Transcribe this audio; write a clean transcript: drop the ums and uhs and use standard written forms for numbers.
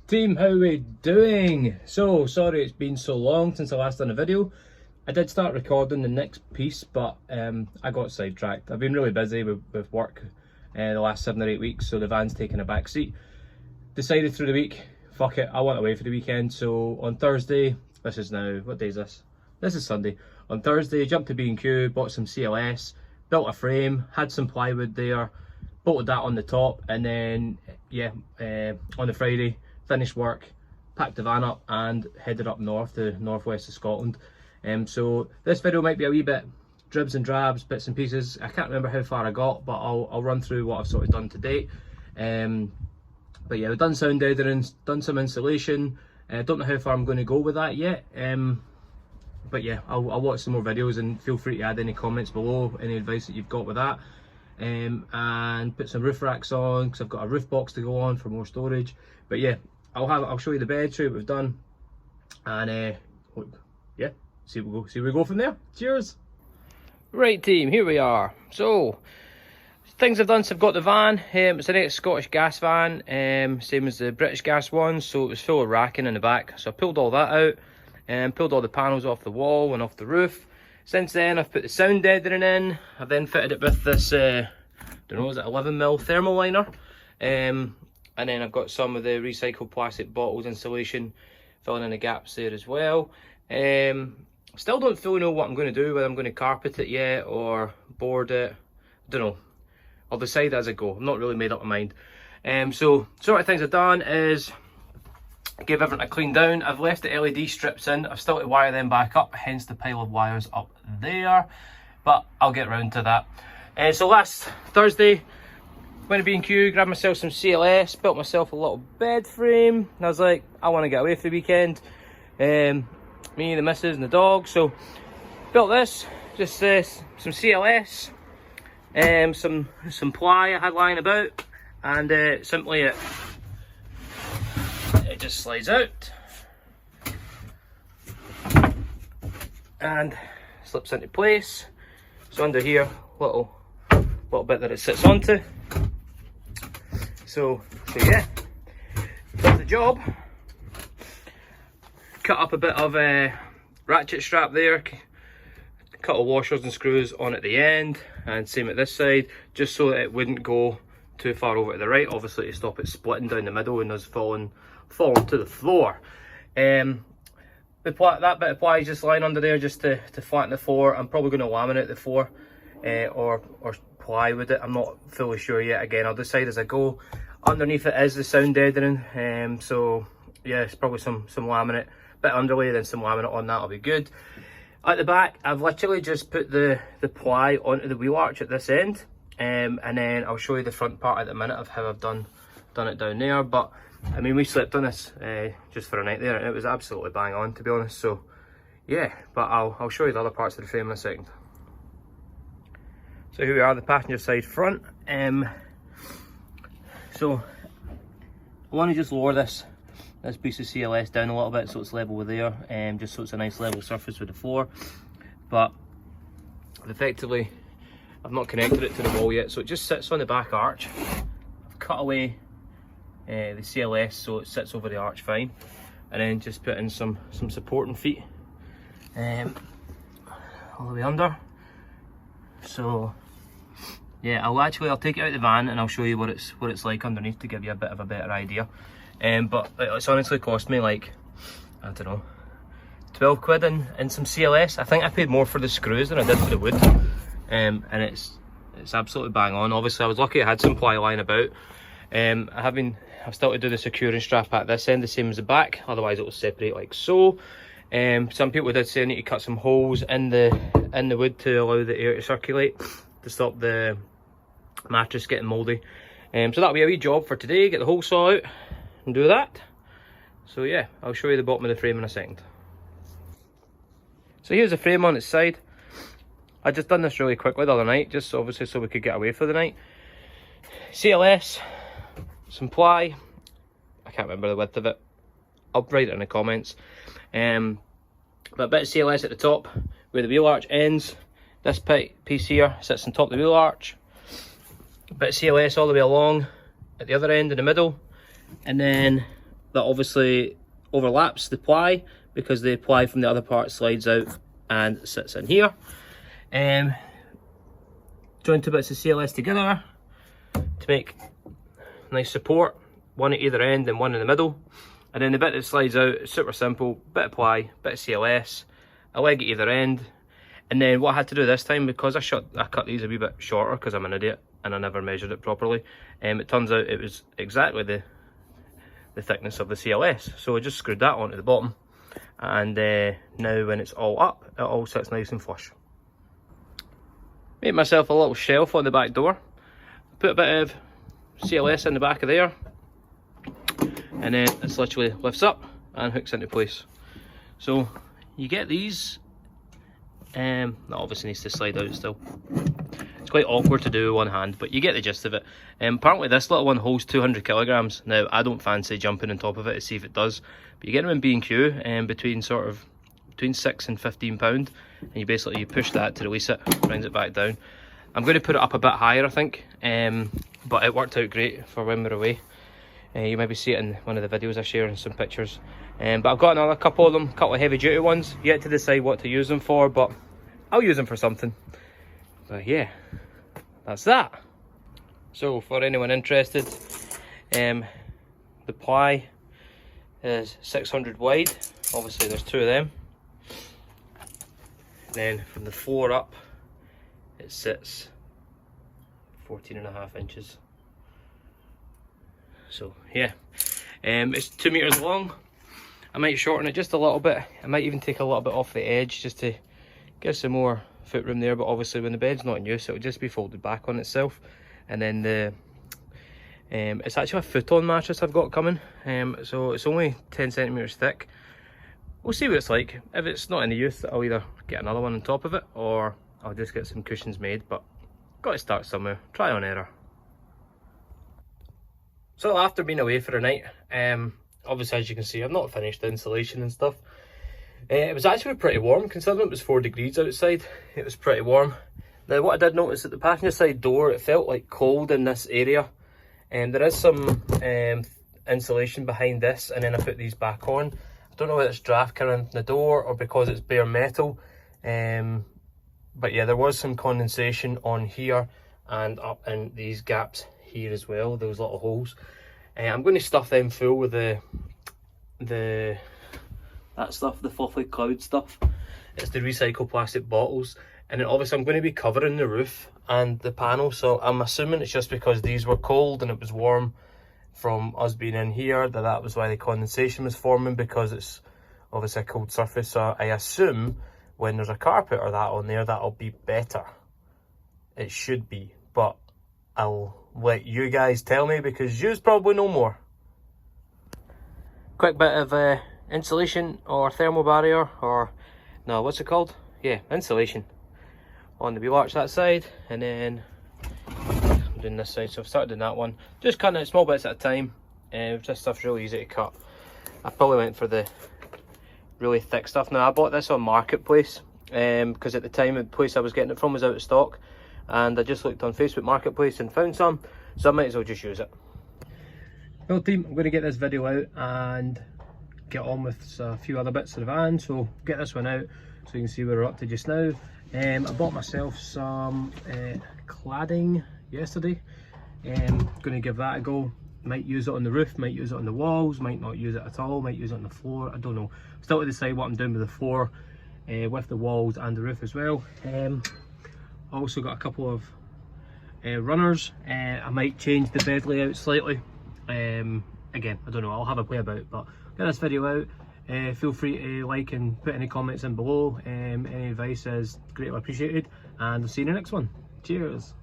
Team, how we doing? So sorry it's been so long since I last done a video. I did start recording the next piece, but I got sidetracked. I've been really busy with work the last 7 or 8 weeks, so the van's taken a back seat. Decided through the week, fuck it, I want away for the weekend. So on Thursday, this is now, what day is this? This is Sunday. On Thursday, jumped to B&Q, bought some CLS, built a frame, had some plywood there, bolted that on the top, and then yeah, on the Friday, finished work, packed the van up and headed up north to northwest of Scotland. So this video might be a wee bit dribs and drabs, bits and pieces. I can't remember how far I got, but I'll run through what I've sort of done to date. But yeah, we've done sound deadening, done some insulation. I don't know how far I'm going to go with that yet. But yeah, I'll watch some more videos, and feel free to add any comments below, any advice that you've got with that. And put some roof racks on, because I've got a roof box to go on for more storage. But yeah, I'll show you the bed, show you what we've done, and yeah, see where we go from there. Cheers. Right team, here we are. So things I've done, so I've got the van. It's an ex-Scottish gas van, same as the British gas one, so it was full of racking in the back. So I pulled all that out and pulled all the panels off the wall and off the roof. Since then I've put the sound deadening in. I've then fitted it with this don't know, is it 11mm thermal liner, and then I've got some of the recycled plastic bottles insulation filling in the gaps there as well. Still don't fully know what I'm going to do, whether I'm going to carpet it yet or board it. I don't know, I'll decide as I go. I'm not really made up my mind. So sort of things I've done is give everything a clean down. I've left the LED strips in. I've still to wire them back up, hence the pile of wires up there, but I'll get round to that. So last Thursday, went to B&Q, grabbed myself some CLS, built myself a little bed frame. And I was like, I want to get away for the weekend. Me, the missus and the dog. So built this, just some CLS, some ply I had lying about, and simply it just slides out and slips into place. So under here, little bit that it sits onto. So yeah, that's the job. Cut up a bit of a ratchet strap there, cut all washers and screws on at the end, and same at this side, just so that it wouldn't go too far over to the right, obviously to stop it splitting down the middle and us falling to the floor. That bit of ply is just lying under there just to flatten the floor. I'm probably going to laminate the floor or ply with it. I'm not fully sure yet. Again, I'll decide as I go. Underneath it is the sound deadening, so yeah, it's probably some laminate, bit underlay, then some laminate on that will be good. At the back, I've literally just put the ply onto the wheel arch at this end, and then I'll show you the front part at the minute of how I've done it down there. But I mean, we slept on this just for a night there, and it was absolutely bang on, to be honest. So yeah, but I'll show you the other parts of the frame in a second. So here we are, the passenger side front. So I want to just lower this piece of CLS down a little bit so it's level with there, just so it's a nice level surface with the floor. But effectively, I've not connected it to the wall yet, so it just sits on the back arch. I've cut away the CLS so it sits over the arch fine, and then just put in some supporting feet all the way under. So yeah, I'll take it out of the van and I'll show you what it's like underneath to give you a bit of a better idea. But it's honestly cost me like, I don't know, 12 quid in some CLS. I think I paid more for the screws than I did for the wood, and it's absolutely bang on. Obviously I was lucky I had some ply lying about. I've still to do the securing strap at this end, the same as the back, otherwise it will separate like so. Some people did say I need to cut some holes in the wood to allow the air to circulate, to stop the mattress getting mouldy. So that'll be a wee job for today, get the hole saw out and do that. So yeah, I'll show you the bottom of the frame in a second. So here's the frame on its side. I just done this really quickly the other night, just obviously so we could get away for the night. CLS, some ply, I can't remember the width of it, I'll write it in the comments. But a bit of CLS at the top where the wheel arch ends. This piece here sits on top of the wheel arch. A bit of CLS all the way along at the other end in the middle, and then that obviously overlaps the ply, because the ply from the other part slides out and sits in here. Join two bits of CLS together to make nice support, one at either end and one in the middle. And then the bit that slides out, it's super simple, bit of ply, bit of CLS, a leg at either end. And then what I had to do this time, because I cut these a wee bit shorter because I'm an idiot and I never measured it properly, it turns out it was exactly the thickness of the CLS. So I just screwed that onto the bottom, and now when it's all up, it all sits nice and flush. Made myself a little shelf on the back door, put a bit of CLS in the back of there, and then it literally lifts up and hooks into place. So you get these, that obviously needs to slide out still. It's quite awkward to do with one hand, but you get the gist of it. Apparently this little one holds 200 kilograms. Now I don't fancy jumping on top of it to see if it does, but you get them in B&Q between 6 and 15 pound, and you basically push that to release it, brings it back down. I'm going to put it up a bit higher, I think, but it worked out great for when we're away. You maybe see it in one of the videos I share and some pictures. But I've got another couple of them, a couple of heavy duty ones, yet to decide what to use them for, but I'll use them for something. But yeah, that's that. So for anyone interested, the ply is 600 wide, obviously there's two of them. And then from the floor up, it sits 14.5 inches. So yeah, it's 2 meters long. I might shorten it just a little bit. I might even take a little bit off the edge just to give some more foot room there, but obviously when the bed's not in use, it'll just be folded back on itself. And then the it's actually a futon mattress I've got coming, so it's only 10 centimeters thick. We'll see what it's like. If it's not in the use, I'll either get another one on top of it, or I'll just get some cushions made, but got to start somewhere. Try on error. So after being away for a night, obviously as you can see, I've not finished the insulation and stuff. It was actually pretty warm, considering it was 4 degrees outside. It was pretty warm. Now what I did notice at the passenger side door, it felt like cold in this area. And there is some insulation behind this, and then I put these back on. I don't know whether it's draft coming in the door or because it's bare metal. But yeah, there was some condensation on here and up in these gaps here as well, those little holes. I'm going to stuff them full with that stuff, the fluffy cloud stuff. It's the recycled plastic bottles, and then obviously I'm going to be covering the roof and the panel, so I'm assuming it's just because these were cold and it was warm from us being in here that was why the condensation was forming, because it's obviously a cold surface. So I assume when there's a carpet or that on there, that'll be better. It should be, but I'll let you guys tell me, because yous probably know more. Quick bit of insulation or thermal barrier, or no, what's it called? Yeah, insulation on the wheel arch that side, and then I'm doing this side, so I've started doing that one. Just cutting it small bits at a time. This stuff's really easy to cut. I probably went for the really thick stuff. Now I bought this on Marketplace because at the time the place I was getting it from was out of stock, and I just looked on Facebook Marketplace and found some, so I might as well just use it. Well team, I'm going to get this video out and get on with a few other bits of the van, so get this one out so you can see where we're up to just now. I bought myself some cladding yesterday. Going to give that a go. Might use it on the roof, might use it on the walls, might not use it at all, might use it on the floor, I don't know. Still to decide what I'm doing with the floor, with the walls and the roof as well. Also got a couple of runners. I might change the bed layout slightly. Again, I don't know, I'll have a play about, but get this video out. Feel free to like and put any comments in below. Any advice is greatly appreciated, and I'll see you in the next one. Cheers.